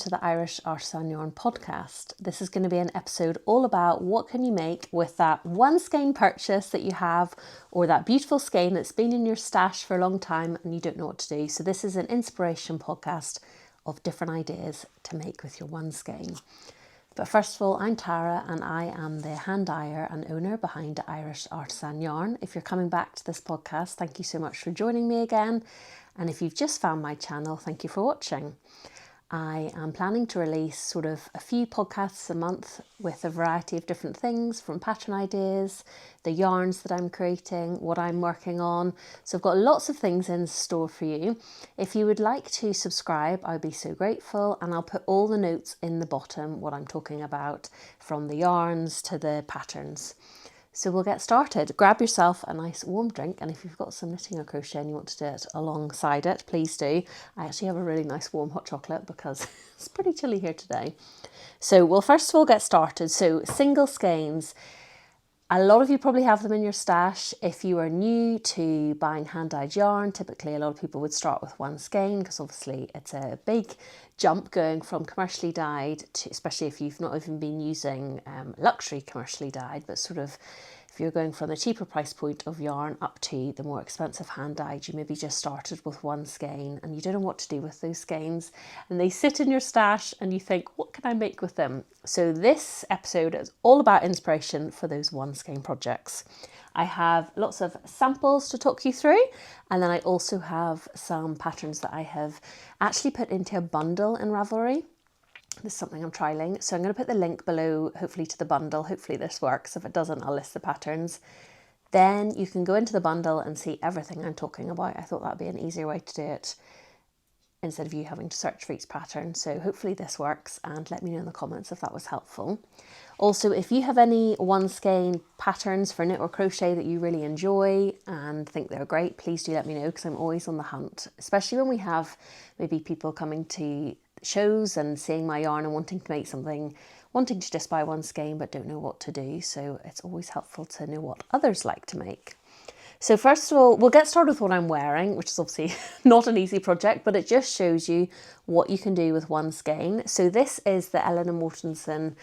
to the Irish Artisan Yarn podcast. This is going to be an episode all about what can you make with that one skein purchase that you have, or that beautiful skein that's been in your stash for a long time and you don't know what to do. So this is an inspiration podcast of different ideas to make with your one skein. But first of all, I'm Tara and I am the hand dyer and owner behind Irish Artisan Yarn. If you're coming back to this podcast, thank you so much for joining me again. And if you've just found my channel, thank you for watching. I am planning to release sort of a few podcasts a month with a variety of different things, from pattern ideas, the yarns that I'm creating, what I'm working on. So I've got lots of things in store for you. If you would like to subscribe, I'd be so grateful, and I'll put all the notes in the bottom, what I'm talking about, from the yarns to the patterns. So we'll get started. Grab yourself a nice warm drink, and if you've got some knitting or crochet and you want to do it alongside it, please do. I actually have a really nice warm hot chocolate because it's pretty chilly here today. So we'll first of all get started. So single skeins. A lot of you probably have them in your stash. If you are new to buying hand-dyed yarn, typically a lot of people would start with one skein because obviously it's a big jump going from commercially dyed to, especially if you've not even been using luxury commercially dyed, but sort of if you're going from the cheaper price point of yarn up to the more expensive hand-dyed, you maybe just started with one skein and you don't know what to do with those skeins, and they sit in your stash and you think, what can I make with them? So this episode is all about inspiration for those one skein projects. I have lots of samples to talk you through, and then I also have some patterns that I have actually put into a bundle in Ravelry. This is something I'm trialing, so I'm going to put the link below, hopefully to the bundle. Hopefully this works. If it doesn't, I'll list the patterns. Then you can go into the bundle and see everything I'm talking about. I thought that'd be an easier way to do it instead of you having to search for each pattern. So hopefully this works, and let me know in the comments if that was helpful. Also, if you have any one skein patterns for knit or crochet that you really enjoy and think they're great, please do let me know, because I'm always on the hunt, especially when we have maybe people coming to shows and seeing my yarn and wanting to make something, wanting to just buy one skein but don't know what to do. So it's always helpful to know what others like to make. So first of all, we'll get started with what I'm wearing, which is obviously not an easy project, but it just shows you what you can do with one skein. So this is the Eleanor Mortensen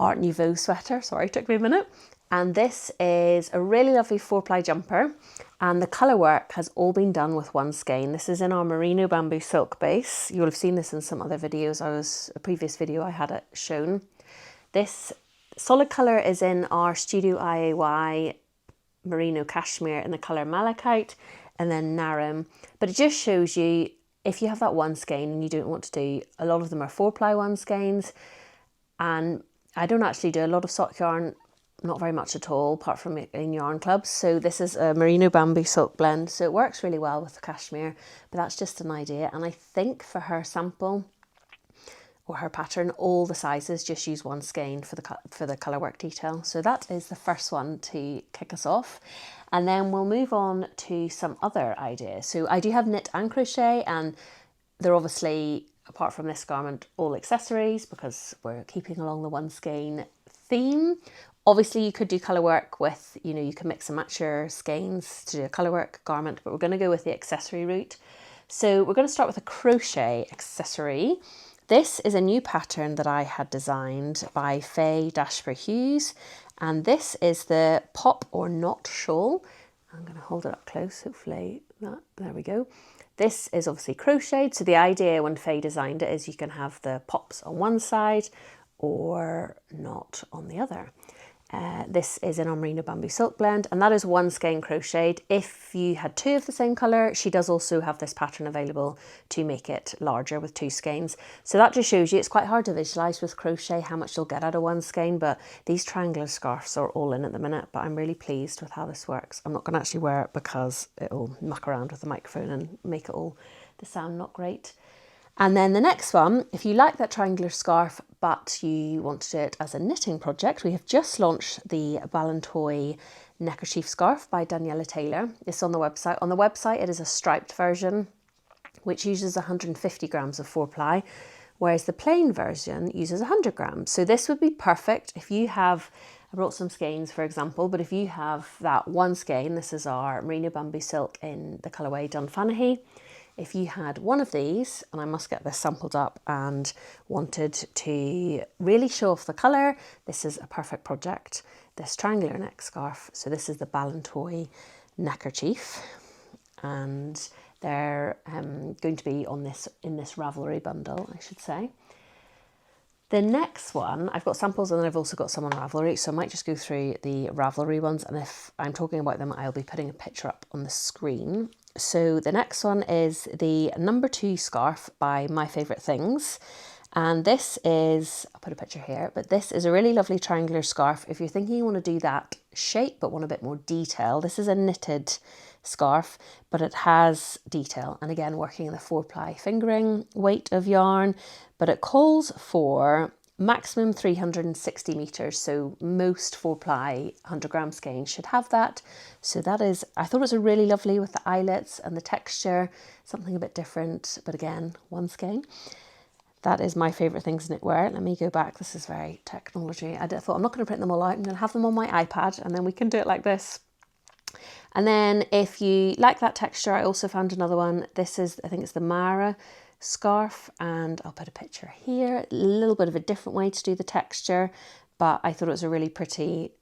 Art Nouveau sweater. Sorry, it took me a minute. And this is a really lovely 4-ply jumper, and the colour work has all been done with one skein. This is in our merino bamboo silk base. You'll have seen this in some other videos. A previous video I had it shown. This solid colour is in our Studio IAY merino cashmere in the colour malachite, and then Narum. But it just shows you, if you have that one skein and you don't know what to do, a lot of them are 4-ply one skeins, and I don't actually do a lot of sock yarn, not very much at all, apart from in yarn clubs. So this is a merino bamboo silk blend, so it works really well with the cashmere, but that's just an idea. And I think for her sample or her pattern, all the sizes just use one skein for the colour work detail. So that is the first one to kick us off. And then we'll move on to some other ideas. So I do have knit and crochet, and they're obviously, apart from this garment, all accessories because we're keeping along the one skein theme. Obviously you could do colour work with, you can mix and match your skeins to do a colour work garment, but we're going to go with the accessory route. So we're going to start with a crochet accessory. This is a new pattern that I had designed by Faye Dashper Hughes, and this is the pop or knot shawl. I'm going to hold it up close, hopefully there we go. This is obviously crocheted, so the idea when Faye designed it is you can have the pops on one side or not on the other. This is an merino bamboo silk blend, and that is one skein crocheted. If you had two of the same colour, she does also have this pattern available to make it larger with two skeins. So that just shows you, it's quite hard to visualise with crochet how much you'll get out of one skein, but these triangular scarves are all in at the minute, but I'm really pleased with how this works. I'm not going to actually wear it because it'll muck around with the microphone and make it all the sound not great. And then the next one, if you like that triangular scarf but you want to do it as a knitting project, we have just launched the Ballantoy neckerchief scarf by Daniela Taylor. It's on the website. On the website it is a striped version which uses 150 grams of 4-ply, whereas the plain version uses 100 grams. So this would be perfect if you have, I brought some skeins for example, but if you have that one skein, this is our merino bamboo silk in the colourway Dunfanaghy. if you had one of these, and I must get this sampled up, and wanted to really show off the colour, this is a perfect project. This triangular neck scarf, so this is the Ballantoy neckerchief, and they're going to be on this in this Ravelry bundle, I should say. The next one, I've got samples and then I've also got some on Ravelry, so I might just go through the Ravelry ones, and if I'm talking about them, I'll be putting a picture up on the screen. So the next one is the number 2 scarf by My Favourite Things. And this is, I'll put a picture here, but this is a really lovely triangular scarf. If you're thinking you want to do that shape but want a bit more detail, this is a knitted scarf, but it has detail. And again, working in the 4-ply fingering weight of yarn, but it calls for maximum 360 meters. So most 4-ply 100-gram skeins should have that. So that is, I thought it was a really lovely with the eyelets and the texture, something a bit different, but again, one skein. That is My Favourite Things knitwear. Let me go back. This is very technology. I thought I'm not going to print them all out. I'm going to have them on my iPad and then we can do it like this. And then if you like that texture, I also found another one. This is, I think it's the Mara scarf, and I'll put a picture here. A little bit of a different way to do the texture, but I thought it was a really pretty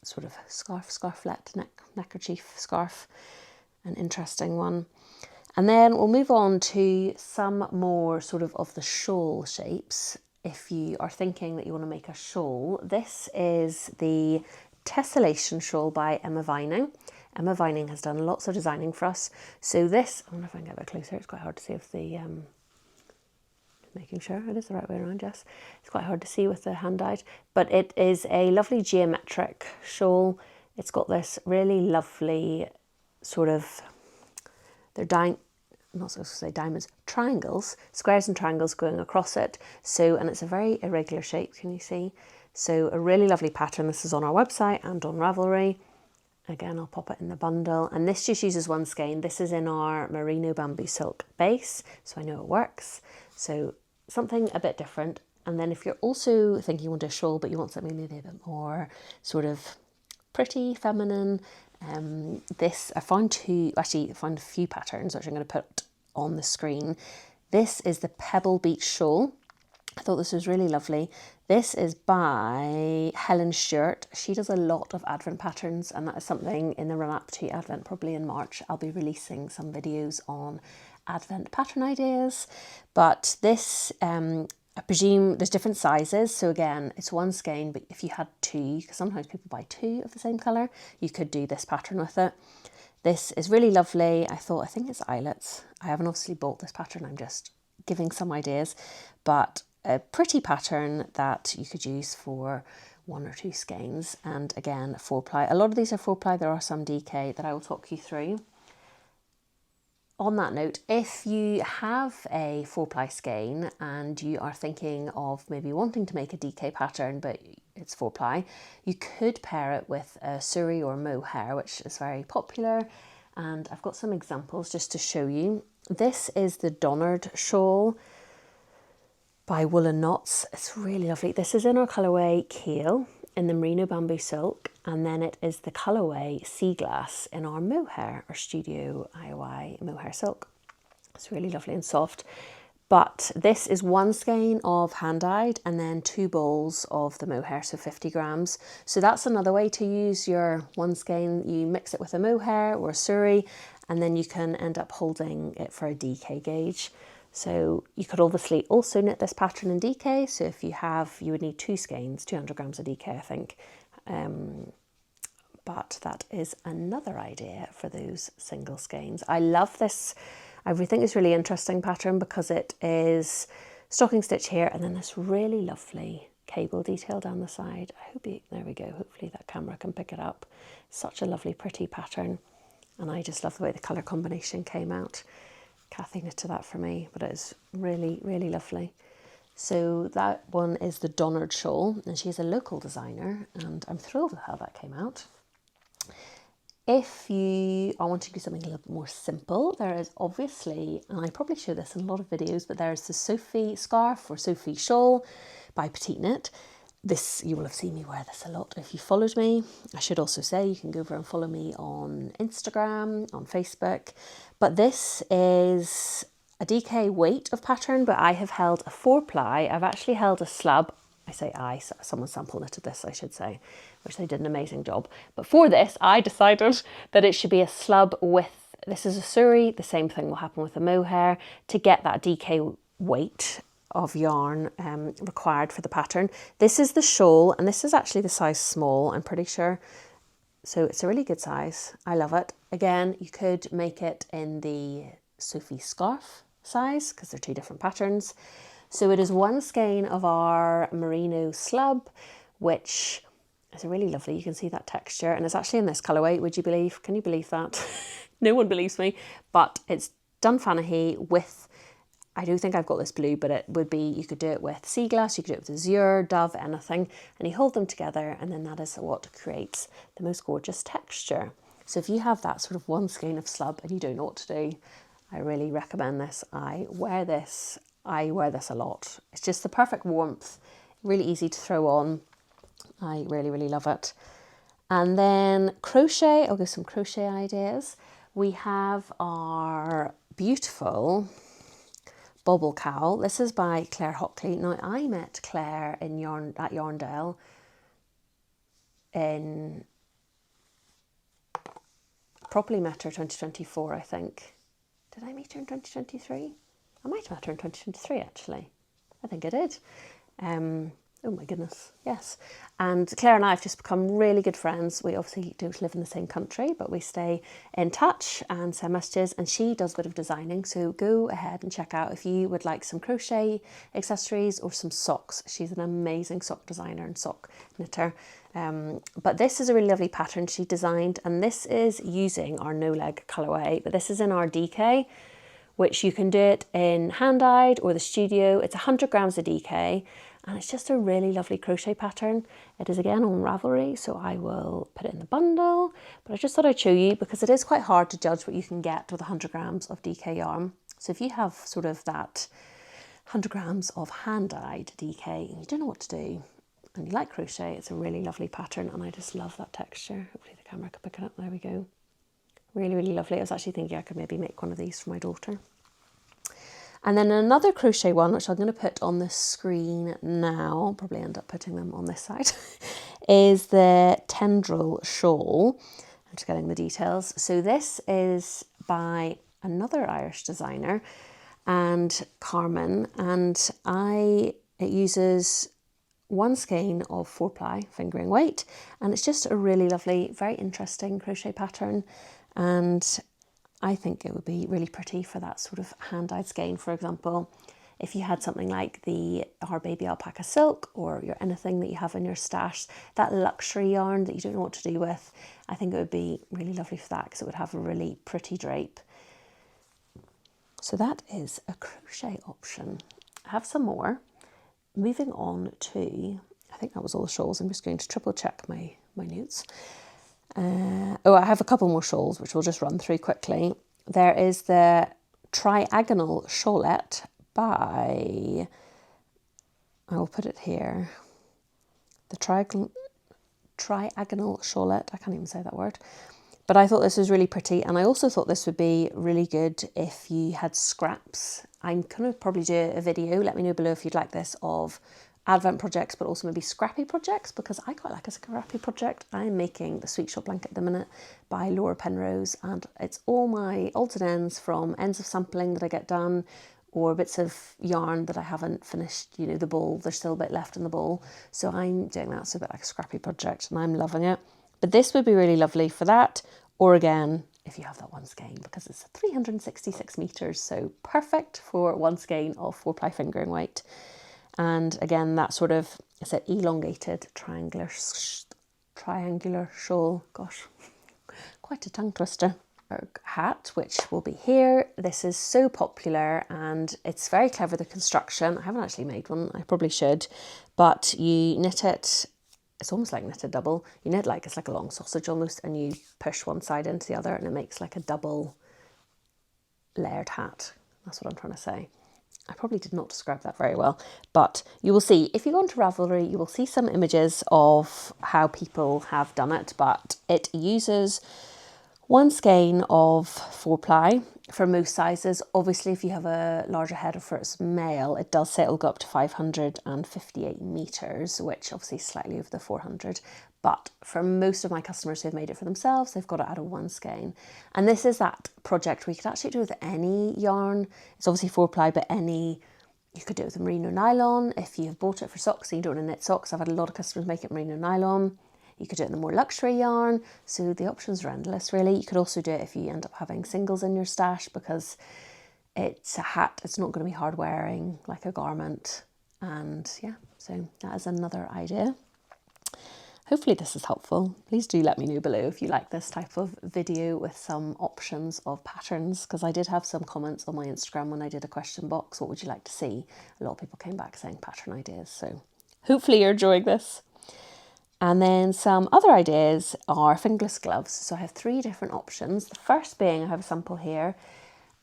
sort of scarflet, neckerchief scarf, an interesting one. And then we'll move on to some more sort of the shawl shapes. If you are thinking that you want to make a shawl, this is the Tessellation shawl by Emma Vining. Emma Vining has done lots of designing for us. So this, I wonder if I can get a bit closer. It's quite hard to see with the, making sure it is the right way around, yes. It's quite hard to see with the hand dyed, but it is a lovely geometric shawl. It's got this really lovely sort of, they're I'm not supposed to say diamonds, triangles, squares and triangles going across it. So, and it's a very irregular shape, can you see? So a really lovely pattern. This is on our website and on Ravelry. Again, I'll pop it in the bundle. And this just uses one skein. This is in our merino bamboo silk base, so I know it works. So something a bit different. And then if you're also thinking you want a shawl, but you want something maybe a bit more sort of pretty, feminine, I found a few patterns, which I'm going to put on the screen. This is the Pebble Beach shawl. I thought this was really lovely. This is by Helen Stewart. She does a lot of Advent patterns, and that is something in the run-up to Advent, probably in March. I'll be releasing some videos on Advent pattern ideas. But this, I presume there's different sizes. So again, it's one skein, but if you had 2, because sometimes people buy 2 of the same colour, you could do this pattern with it. This is really lovely. I think it's eyelets. I haven't obviously bought this pattern. I'm just giving some ideas, but a pretty pattern that you could use for 1 or 2 skeins. And again, 4-ply. A lot of these are 4-ply. There are some DK that I will talk you through. On that note, if you have a 4-ply skein and you are thinking of maybe wanting to make a DK pattern, but it's 4-ply, you could pair it with a suri or mohair, which is very popular. And I've got some examples just to show you. This is the Donard shawl by Woolen Knots. It's really lovely. This is in our colourway Kale in the merino bamboo silk, and then it is the colourway Sea Glass in our mohair, or Studio IOI mohair silk. It's really lovely and soft. But this is one skein of hand dyed and then 2 balls of the mohair, so 50 grams. So that's another way to use your one skein. You mix it with a mohair or a suri, and then you can end up holding it for a DK gauge. So you could obviously also knit this pattern in DK. So if you would need 2 skeins, 200 grams of DK, I think. But that is another idea for those single skeins. I love this. I think it's really interesting pattern because it is stocking stitch here and then this really lovely cable detail down the side. There we go. Hopefully that camera can pick it up. Such a lovely, pretty pattern. And I just love the way the colour combination came out. Kathy knitted that for me, but it is really, really lovely. So that one is the Donard shawl, and she's a local designer, and I'm thrilled with how that came out. If you are wanting to do something a little bit more simple, there is obviously, and I probably show this in a lot of videos, but there is the Sophie scarf or Sophie shawl by Petite Knit. This, you will have seen me wear this a lot if you followed me. I should also say you can go over and follow me on Instagram, on Facebook. But this is a DK weight of pattern, but I have held a 4-ply. I've actually held a slub. I say someone sample knitted this, I should say, which they did an amazing job. But for this, I decided that it should be a slub with, this is a suri, the same thing will happen with a mohair, to get that DK weight of yarn required for the pattern. This is the shawl, and this is actually the size small, I'm pretty sure. So it's a really good size. I love it. Again, you could make it in the Sophie scarf size because they're 2 different patterns. So it is 1 skein of our merino slub, which is really lovely. You can see that texture, and it's actually in this colourway. Would you believe? Can you believe that? No one believes me, but it's Dunfanaghy with, I do think I've got this blue, but it would be, you could do it with sea glass, you could do it with azure, dove, anything, and you hold them together, and then that is what creates the most gorgeous texture. So if you have that sort of 1 skein of slub and you don't know what to do, I really recommend this. I wear this a lot. It's just the perfect warmth, really easy to throw on. I really, really love it. And then crochet, I'll give some crochet ideas. We have our beautiful bobble cowl. This is by Claire Hockley. Now, I met Claire in at Yarndale probably met her 2024, I think. Did I meet her in 2023? I might have met her in 2023, actually. I think I did. Oh my goodness, yes. And Claire and I have just become really good friends. We obviously don't live in the same country, but we stay in touch and send messages, and she does a bit of designing. So go ahead and check out if you would like some crochet accessories or some socks. She's an amazing sock designer and sock knitter. But this is a really lovely pattern she designed, and this is using our no leg colourway, but this is in our DK, which you can do it in hand-dyed or the studio. It's 100 grams of DK, and it's just a really lovely crochet pattern. It is again on Ravelry, so I will put it in the bundle, but I just thought I'd show you because it is quite hard to judge what you can get with 100 grams of DK yarn. So if you have sort of that 100 grams of hand-dyed DK and you don't know what to do, and you like crochet, it's a really lovely pattern, and I just love that texture. Hopefully the camera can pick it up. There we go. Really, really lovely. I was actually thinking I could maybe make one of these for my daughter. And then another crochet one, which I'm going to put on the screen now, I'll probably end up putting them on this side, is the tendril shawl. I'm just getting the details. So this is by another Irish designer, and Carmen, and it uses 1 skein of 4-ply fingering weight, and it's just a really lovely, very interesting crochet pattern, and I think it would be really pretty for that sort of hand-dyed skein. For example, if you had something like our baby alpaca silk, or anything that you have in your stash, that luxury yarn that you don't know what to do with, I think it would be really lovely for that because it would have a really pretty drape. So that is a crochet option. I have some more. Moving on to, I think that was all the shawls. I'm just going to triple check my notes. I have a couple more shawls, which we'll just run through quickly. There is the Triagonal Shawlette by, I will put it here, the Triagonal Shawlette, I can't even say that word. But I thought this was really pretty, and I also thought this would be really good if you had scraps. I'm going to probably do a video, let me know below if you'd like this, of Advent projects, but also maybe scrappy projects, because I quite like a scrappy project. I'm making the Sweet Shop blanket at the minute by Laura Penrose, and it's all my odds and ends from ends of sampling that I get done, or bits of yarn that I haven't finished, the bowl, there's still a bit left in the bowl. So I'm doing that, so a bit like a scrappy project, and I'm loving it. But this would be really lovely for that, or again, if you have that 1 skein, because it's 366 metres, so perfect for 1 skein of 4-ply fingering weight. And again, that sort of, it's an elongated triangular shawl. Gosh, quite a tongue twister. Hat, which will be here. This is so popular, and it's very clever, the construction. I haven't actually made one, I probably should, but you knit it, it's almost like knitted double. You knit it's like a long sausage almost, and you push one side into the other, and it makes like a double layered hat. That's what I'm trying to say. I probably did not describe that very well, but you will see, if you go onto Ravelry, you will see some images of how people have done it, but it uses one skein of 4-ply for most sizes. Obviously, if you have a larger head or for its male, it does say it'll go up to 558 meters, which obviously is slightly over the 400. But for most of my customers who've made it for themselves, they've got it out of one skein. And this is that project where you could actually do it with any yarn. It's obviously 4-ply, but you could do it with merino nylon. If you've bought it for socks and you don't want to knit socks, I've had a lot of customers make it merino nylon. You could do it in the more luxury yarn, so the options are endless really. You could also do it if you end up having singles in your stash, because it's a hat, it's not going to be hard wearing like a garment. And yeah, so that is another idea. Hopefully this is helpful. Please do let me know below if you like this type of video with some options of patterns, because I did have some comments on my Instagram when I did a question box, what would you like to see? A lot of people came back saying pattern ideas, so hopefully you're enjoying this. And then some other ideas are fingerless gloves. So I have 3 different options. The first being, I have a sample here,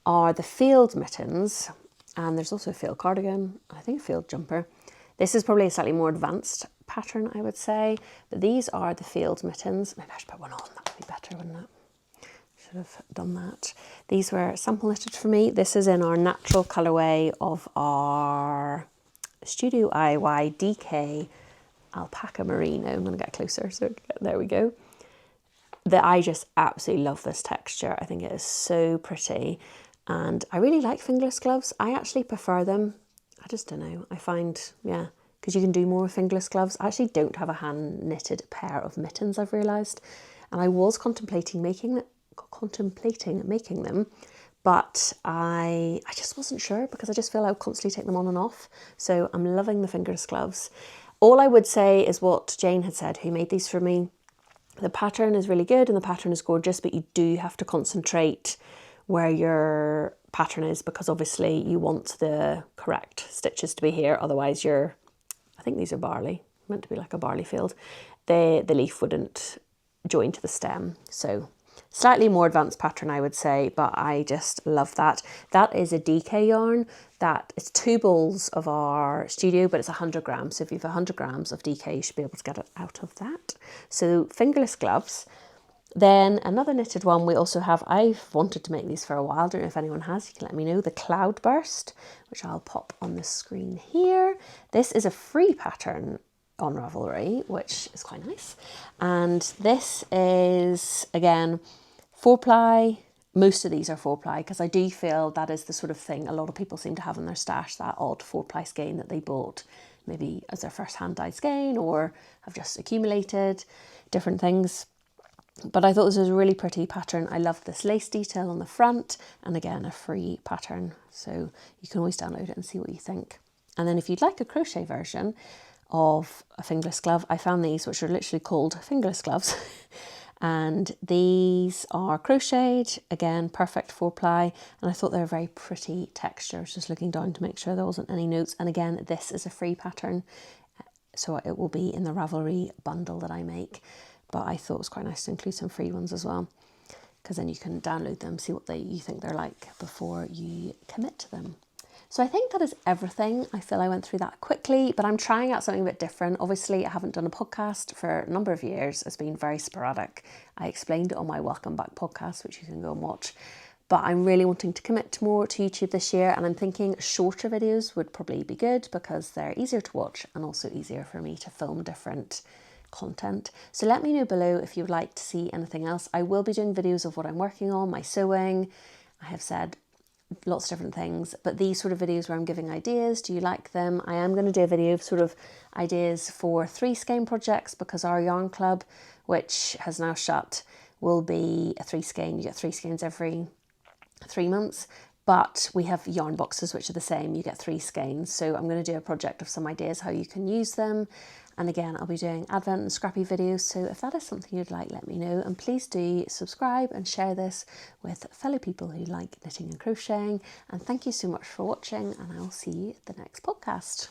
are the field mittens. And there's also a field cardigan, I think a field jumper. This is probably a slightly more advanced pattern, I would say. But these are the field mittens. Maybe I should put one on, that would be better, wouldn't it? Should have done that. These were sample knitted for me. This is in our natural colourway of our Studio IY DK alpaca merino. I'm going to get closer, so there we go. I just absolutely love this texture. I think it is so pretty, and I really like fingerless gloves. I actually prefer them. I just don't know, I find, yeah, because you can do more with fingerless gloves. I actually don't have a hand knitted pair of mittens, I've realised, and I was contemplating making them, but I just wasn't sure, because I just feel I would constantly take them on and off. So I'm loving the fingerless gloves. All I would say is what Jane had said, who made these for me. The pattern is really good and the pattern is gorgeous, but you do have to concentrate where your pattern is, because obviously you want the correct stitches to be here. Otherwise I think these are barley, meant to be like a barley field. The leaf wouldn't join to the stem. So slightly more advanced pattern, I would say, but I just love that. That is a DK yarn. That is 2 balls of our Studio, but it's 100 grams. So if you have 100 grams of DK, you should be able to get it out of that. So fingerless gloves. Then another knitted one we also have, I've wanted to make these for a while, I don't know if anyone has, you can let me know, the Cloudburst, which I'll pop on the screen here. This is a free pattern on Ravelry, which is quite nice. And this is, again, 4-ply. Most of these are 4-ply, because I do feel that is the sort of thing a lot of people seem to have in their stash, that odd 4-ply skein that they bought maybe as their first hand-dyed skein, or have just accumulated different things. But I thought this was a really pretty pattern. I love this lace detail on the front, and again, a free pattern. So you can always download it and see what you think. And then if you'd like a crochet version of a fingerless glove, I found these, which are literally called fingerless gloves. And these are crocheted, again, perfect 4-ply. And I thought they were very pretty texture. I was just looking down to make sure there wasn't any notes. And again, this is a free pattern, so it will be in the Ravelry bundle that I make. But I thought it was quite nice to include some free ones as well, because then you can download them, see what you think they're like before you commit to them. So I think that is everything. I feel I went through that quickly, but I'm trying out something a bit different. Obviously, I haven't done a podcast for a number of years. It's been very sporadic. I explained it on my Welcome Back podcast, which you can go and watch. But I'm really wanting to commit more to YouTube this year, and I'm thinking shorter videos would probably be good, because they're easier to watch and also easier for me to film different content. So let me know below if you'd like to see anything else. I will be doing videos of what I'm working on, my sewing. I have said lots of different things, but these sort of videos where I'm giving ideas, do you like them? I am going to do a video of sort of ideas for 3 skein projects, because our yarn club, which has now shut, will be a 3 skein. You get 3 skeins every 3 months, but we have yarn boxes which are the same. You get 3 skeins. So I'm going to do a project of some ideas how you can use them. And again, I'll be doing Advent and scrappy videos. So if that is something you'd like, let me know. And please do subscribe and share this with fellow people who like knitting and crocheting. And thank you so much for watching, and I'll see you at the next podcast.